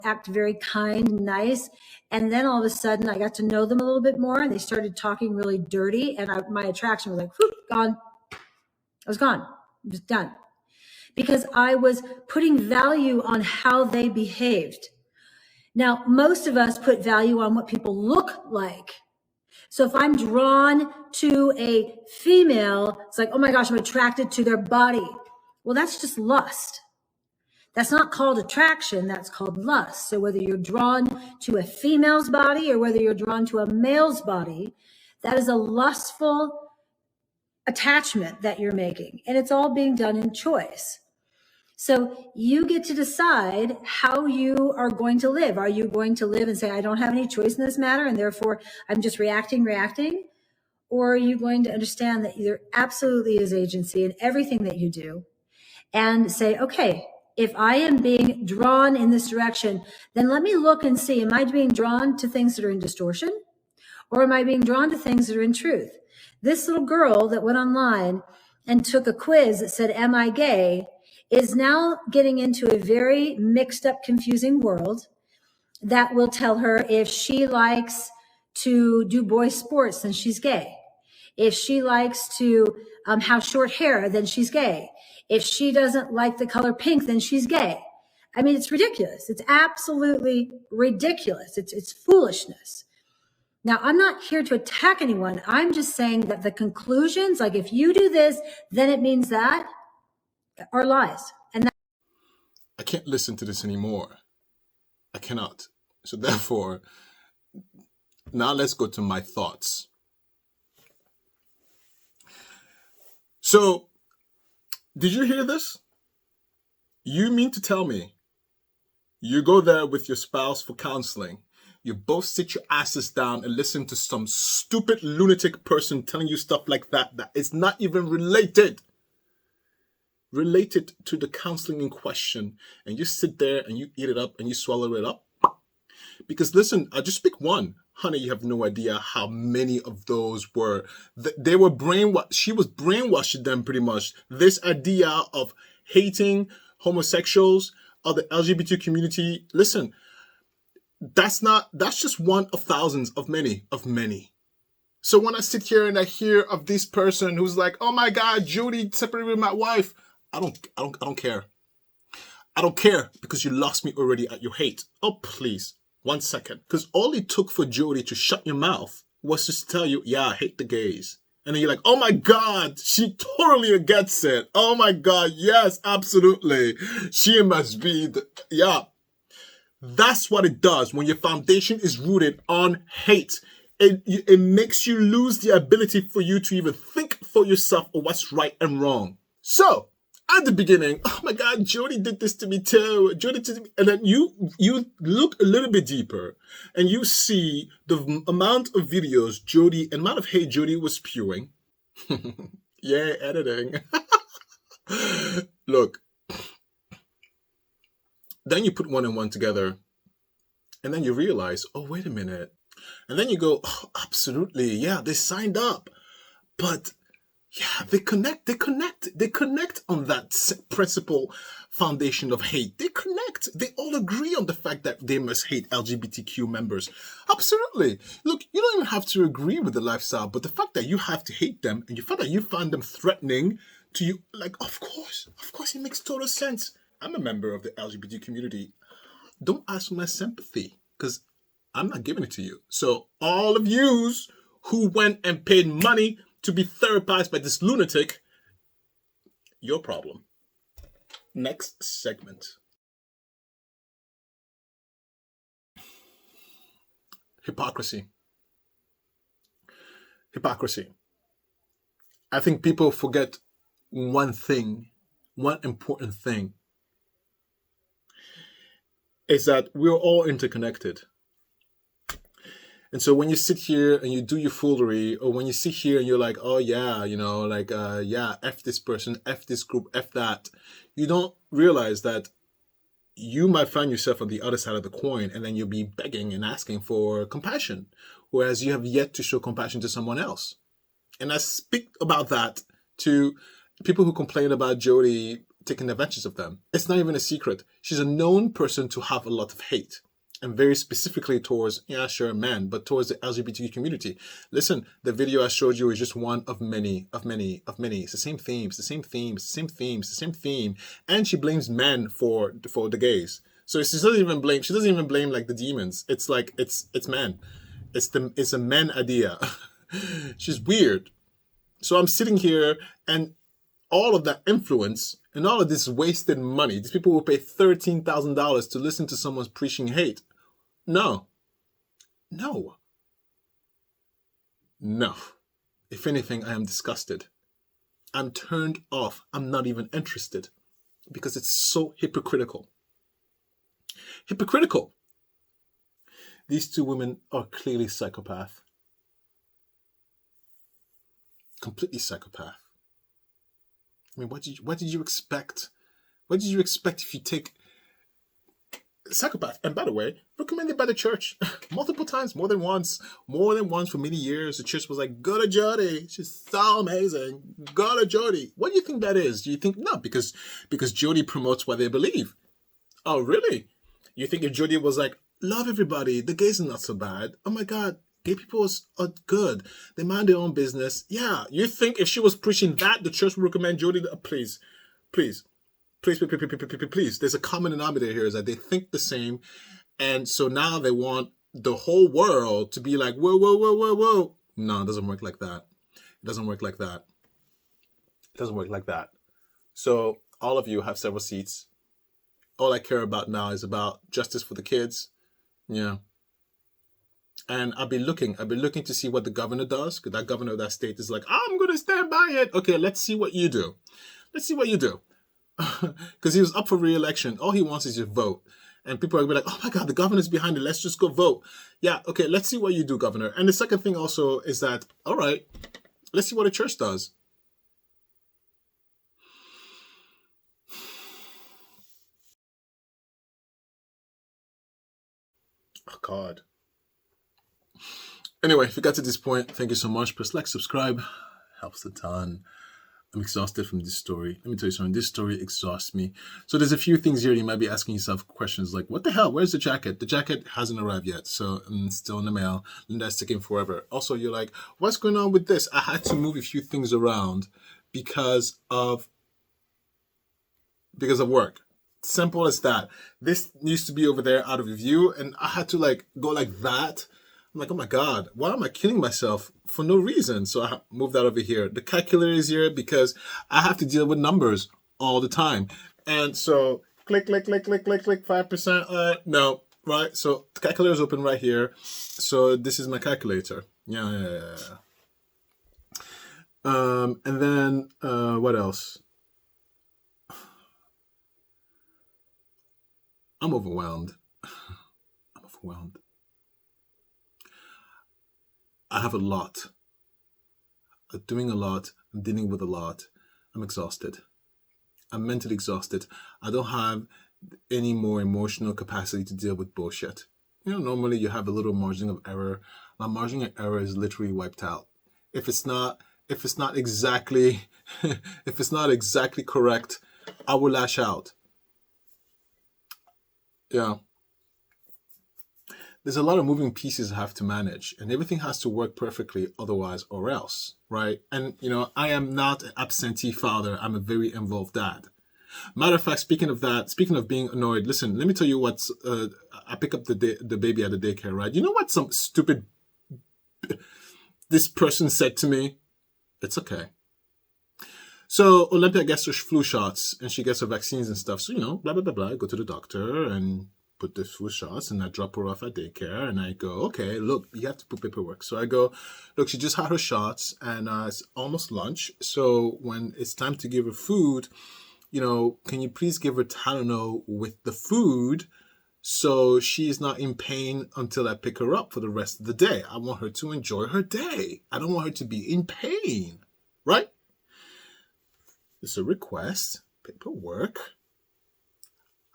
S14: act very kind and nice. And then all of a sudden I got to know them a little bit more and they started talking really dirty. And my attraction was like, whoop, gone. I was gone. I was done. Because I was putting value on how they behaved. Now, most of us put value on what people look like. So if I'm drawn to a female, it's like, oh my gosh, I'm attracted to their body. Well, that's just lust. That's not called attraction. That's called lust. So whether you're drawn to a female's body or whether you're drawn to a male's body, that is a lustful attachment that you're making. And it's all being done in choice. So you get to decide how you are going to live. Are you going to live and say, I don't have any choice in this matter, and therefore I'm just reacting? Or are you going to understand that there absolutely is agency in everything that you do and say, okay, if I am being drawn in this direction, then let me look and see, am I being drawn to things that are in distortion? Or am I being drawn to things that are in truth? This little girl that went online and took a quiz that said, am I gay? Is now getting into a very mixed up, confusing world that will tell her if she likes to do boy sports, then she's gay. If she likes to have short hair, then she's gay. If she doesn't like the color pink, then she's gay. I mean, it's ridiculous. It's absolutely ridiculous. It's foolishness. Now, I'm not here to attack anyone. I'm just saying that the conclusions, like if you do this, then it means that, are lies. And
S1: I can't listen to this anymore. I cannot. So therefore, now let's go to my thoughts. So, did you hear this? You mean to tell me you go there with your spouse for counseling. You both sit your asses down and listen to some stupid lunatic person telling you stuff like that is not even related to the counseling in question. And you sit there and you eat it up and you swallow it up. Because listen, I just pick one. Honey, you have no idea how many of those were. They were brainwashed. She was brainwashing them pretty much. This idea of hating homosexuals or the LGBT community. Listen, that's just one of thousands of many. So when I sit here and I hear of this person who's like, oh my God, Jodi separated with my wife. I don't care. I don't care because you lost me already at your hate. Oh, please. 1 second. Because all it took for Jodi to shut your mouth was just to tell you, yeah, I hate the gays. And then you're like, oh my God, she totally gets it. Oh my God, yes, absolutely. She must be yeah. That's what it does when your foundation is rooted on hate. It makes you lose the ability for you to even think for yourself of what's right and wrong. So, at the beginning, oh my God, Jodi did this to me too. Jodi did me. And then you look a little bit deeper and you see the amount of videos Jodi, and amount of hate Jodi was spewing. Yay, editing. Look. Then you put one and one together and then you realize, oh, wait a minute. And then you go, oh, absolutely. Yeah, they signed up. But yeah, they connect on that principal foundation of hate. They connect. They all agree on the fact that they must hate LGBTQ members. Absolutely. Look, you don't even have to agree with the lifestyle, but the fact that you have to hate them and the fact that you find them threatening to you, like, of course, it makes total sense. I'm a member of the LGBT community. Don't ask for my sympathy because I'm not giving it to you. So all of yous who went and paid money to be therapized by this lunatic, your problem. Next segment. Hypocrisy. I think people forget one important thing, is that we're all interconnected. And so when you sit here and you do your foolery, or when you sit here and you're like, oh yeah, yeah, F this person, F this group, F that, you don't realize that you might find yourself on the other side of the coin, and then you'll be begging and asking for compassion, whereas you have yet to show compassion to someone else. And I speak about that to people who complain about Jodi taking advantage of them. It's not even a secret. She's a known person to have a lot of hate. And very specifically towards, yeah, sure, men, but towards the LGBTQ community. Listen, the video I showed you is just one of many. It's the same theme. And she blames men for the gays. So she doesn't even blame like the demons. It's like, it's men. It's a men idea. She's weird. So I'm sitting here and all of that influence and all of this wasted money, these people will pay $13,000 to listen to someone preaching hate. No. If anything, I am disgusted. I'm turned off. I'm not even interested because it's so hypocritical. These two women are clearly psychopath. Completely psychopath. I mean, what did you expect? What did you expect if you take psychopath? And by the way, recommended by the church multiple times, more than once for many years. The church was like, go to Jodi. She's so amazing. Go to Jodi. What do you think that is? Do you think, no, because Jodi promotes what they believe. Oh, really? You think if Jodi was like, love everybody, the gays are not so bad. Oh my God. Gay people are good. They mind their own business. Yeah, you think if she was preaching that, the church would recommend Jodi? Please. There's a common denominator here is that they think the same. And so now they want the whole world to be like, whoa. No, it doesn't work like that. So all of you have several seats. All I care about now is about justice for the kids. Yeah. And I'll be looking to see what the governor does, because that governor of that state is like, I'm going to stand by it. Okay, let's see what you do. Because he was up for re-election. All he wants is your vote. And people are going to be like, oh my God, the governor's behind it. Let's just go vote. Yeah, okay, let's see what you do, governor. And the second thing also is that, all right, let's see what the church does. Oh, God. Anyway, if you got to this point, thank you so much. Press like, subscribe. Helps a ton. I'm exhausted from this story. Let me tell you something. This story exhausts me. So there's a few things here. You might be asking yourself questions like, what the hell? Where's the jacket? The jacket hasn't arrived yet. So it's still in the mail. Linda's taking forever. Also, you're like, what's going on with this? I had to move a few things around because of work. Simple as that. This used to be over there out of view, and I had to like go like that. I'm like, oh my God, why am I killing myself for no reason? So I moved that over here. The calculator is here because I have to deal with numbers all the time. And so click, 5%. No, right? So the calculator is open right here. So this is my calculator. Yeah. And then what else? I'm overwhelmed. I have a lot. I'm doing a lot. I'm dealing with a lot. I'm exhausted. I'm mentally exhausted. I don't have any more emotional capacity to deal with bullshit. Normally you have a little margin of error. My margin of error is literally wiped out. If it's not exactly correct, I will lash out. Yeah. There's a lot of moving pieces I have to manage, and everything has to work perfectly otherwise or else, right? And, I am not an absentee father. I'm a very involved dad. Matter of fact, speaking of being annoyed, listen, let me tell you what's, I pick up the baby at the daycare, right? You know what some stupid, this person said to me? It's okay. So Olympia gets her flu shots, and she gets her vaccines and stuff. So, blah, blah, blah, blah. I go to the doctor and put the flu shots, and I drop her off at daycare, and I go, okay, look, you have to put paperwork. So I go, look, she just had her shots, and it's almost lunch. So when it's time to give her food, can you please give her Tylenol with the food so she's not in pain until I pick her up for the rest of the day? I want her to enjoy her day. I don't want her to be in pain, right? It's a request, paperwork.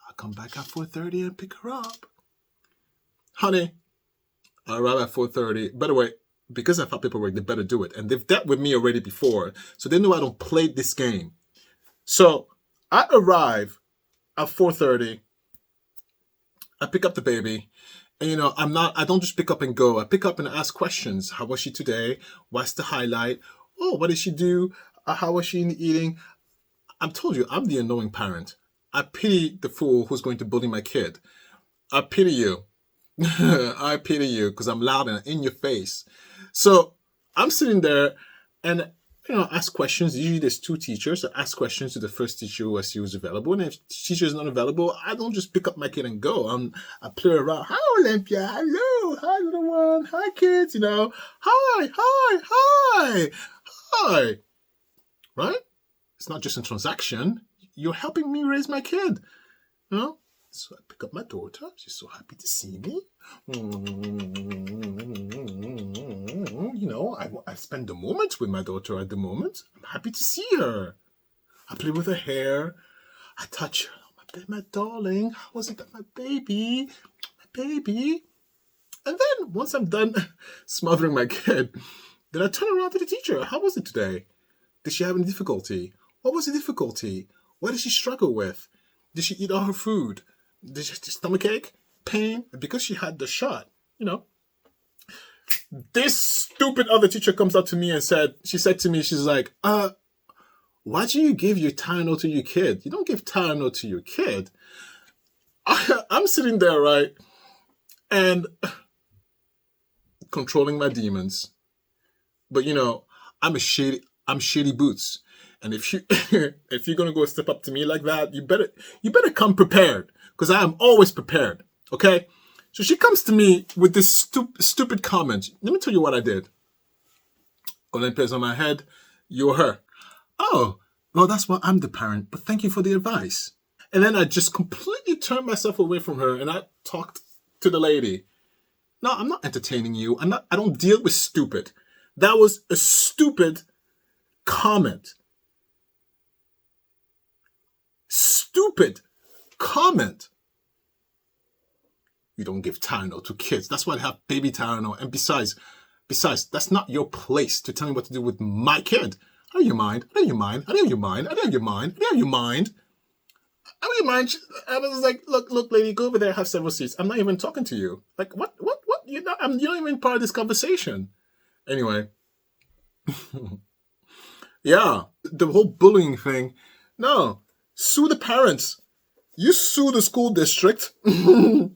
S1: I'll come back at 4:30 and pick her up. Honey, I arrive at 4:30. By the way, because I filed paperwork, they better do it. And they've dealt with me already before, so they know I don't play this game. So I arrive at 4:30. I pick up the baby. And, I don't just pick up and go. I pick up and ask questions. How was she today? What's the highlight? Oh, what did she do? How was she in the eating? I'm told you, I'm the annoying parent. I pity the fool who's going to bully my kid. I pity you. I pity you because I'm loud and in your face. So I'm sitting there and, ask questions. Usually there's two teachers. I ask questions to the first teacher who I see who's available. And if the teacher is not available, I don't just pick up my kid and go. I play around. Hi, Olympia. Hello. Hi, little one. Hi, kids. Hi. Right? It's not just a transaction. You're helping me raise my kid. So I pick up my daughter. She's so happy to see me. I spend the moment with my daughter at the moment. I'm happy to see her. I play with her hair. I touch her. Oh, my darling. How was it, my baby? My baby. And then once I'm done smothering my kid, then I turn around to the teacher. How was it today? Did she have any difficulty? What was the difficulty? What did she struggle with? Did she eat all her food? Did she have stomachache? Pain? Because she had the shot, This stupid other teacher comes up to me and she's like, why do you give your Tylenol to your kid? You don't give Tylenol to your kid. I'm sitting there, right? And controlling my demons. But, I'm shady boots. And if you're gonna go step up to me like that, you better come prepared, because I am always prepared. Okay? So she comes to me with this stupid comment. Let me tell you what I did. Olympia's on my head. You're her. Oh, well, that's why I'm the parent. But thank you for the advice. And then I just completely turned myself away from her and I talked to the lady. No, I'm not entertaining you. I don't deal with stupid. That was a stupid comment. Stupid comment. You don't give Tylenol to kids. That's why they have baby Tylenol. And besides, that's not your place to tell me what to do with my kid. I know you mind. I know you mind. I know you mind. I know you mind. I know you mind. I know you mind. I was like, look, lady, go over there, have several seats. I'm not even talking to you. Like, what? You're not even part of this conversation. Anyway. Yeah, the whole bullying thing. No, sue the parents. You sue the school district. You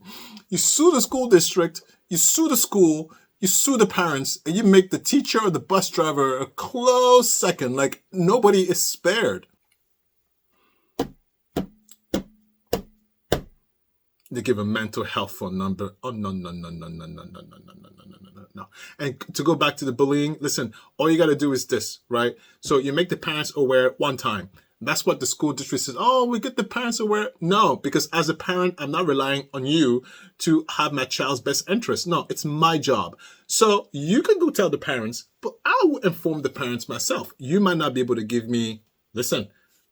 S1: sue the school district. You sue the school. You sue the parents. And you make the teacher or the bus driver a close second. Like, nobody is spared. They give a mental health phone number. Oh, no. And to go back to the bullying, listen, all you got to do is this, right? So you make the parents aware one time. That's what the school district says. Oh, we get the parents aware. No, because as a parent, I'm not relying on you to have my child's best interest. No, it's my job. So you can go tell the parents, but I will inform the parents myself. You might not be able to give me,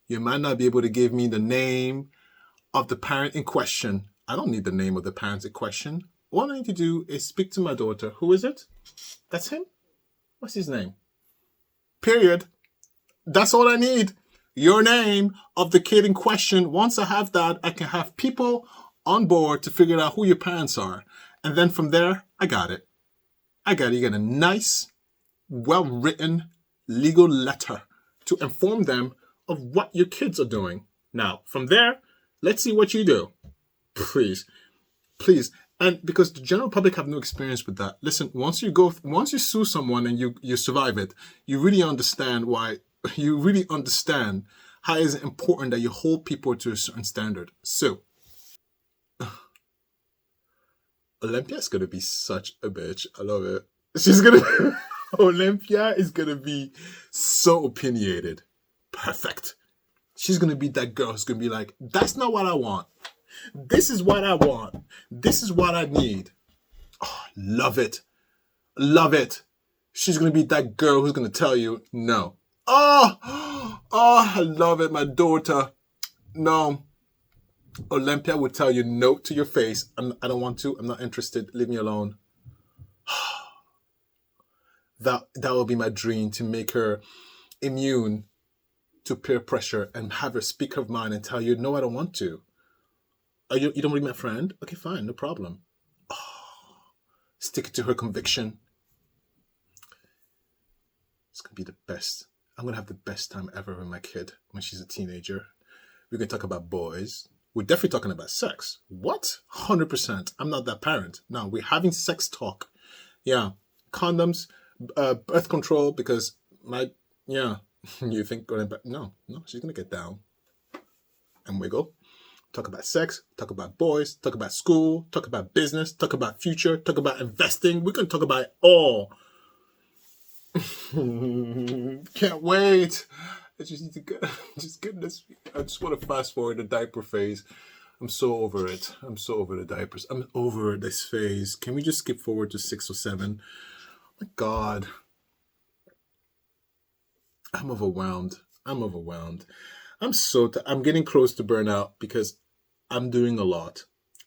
S1: you might not be able to give me the name of the parent in question. I don't need the name of the parents in question. All I need to do is speak to my daughter. Who is it? That's him? What's his name? Period. That's all I need. Your name of the kid in question. Once I have that, I can have people on board to figure out who your parents are. And then from there, I got it. You get a nice, well-written legal letter to inform them of what your kids are doing. Now, from there, let's see what you do. Please. And because the general public have no experience with that. Listen, once you sue someone and you survive it, you really understand how it is important that you hold people to a certain standard. So, Olympia is going to be such a bitch. I love it. Olympia is going to be so opinionated. Perfect. She's going to be that girl who's going to be like, that's not what I want. This is what I want. This is what I need. Oh, love it. Love it. She's going to be that girl who's going to tell you no. Oh, I love it. My daughter. No. Olympia would tell you no to your face. I don't want to. I'm not interested. Leave me alone. That will be my dream, to make her immune to peer pressure and have her speak her mind and tell you, no, I don't want to. You don't want to be my friend? Okay, fine, no problem. Oh, stick to her conviction. It's going to be the best. I'm going to have the best time ever with my kid when she's a teenager. We're going to talk about boys. We're definitely talking about sex. What? 100%. I'm not that parent. No, we're having sex talk. Yeah. Condoms, birth control, because you think, no, she's going to get down and wiggle. Talk about sex, talk about boys, talk about school, talk about business, talk about future, talk about investing. We're going to talk about it all. Can't wait. I just need to get this. I just want to fast forward the diaper phase. I'm so over it. I'm so over the diapers. I'm over this phase. Can we just skip forward to 6 or 7? Oh my God. I'm overwhelmed. I'm getting close to burnout because I'm doing a lot.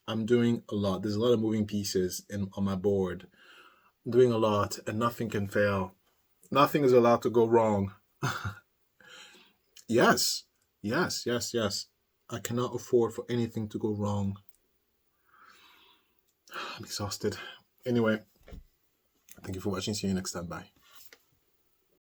S1: There's a lot of moving pieces on my board. I'm doing a lot and nothing can fail. Nothing is allowed to go wrong. Yes. I cannot afford for anything to go wrong. I'm exhausted. Anyway, thank you for watching. See you next time. Bye.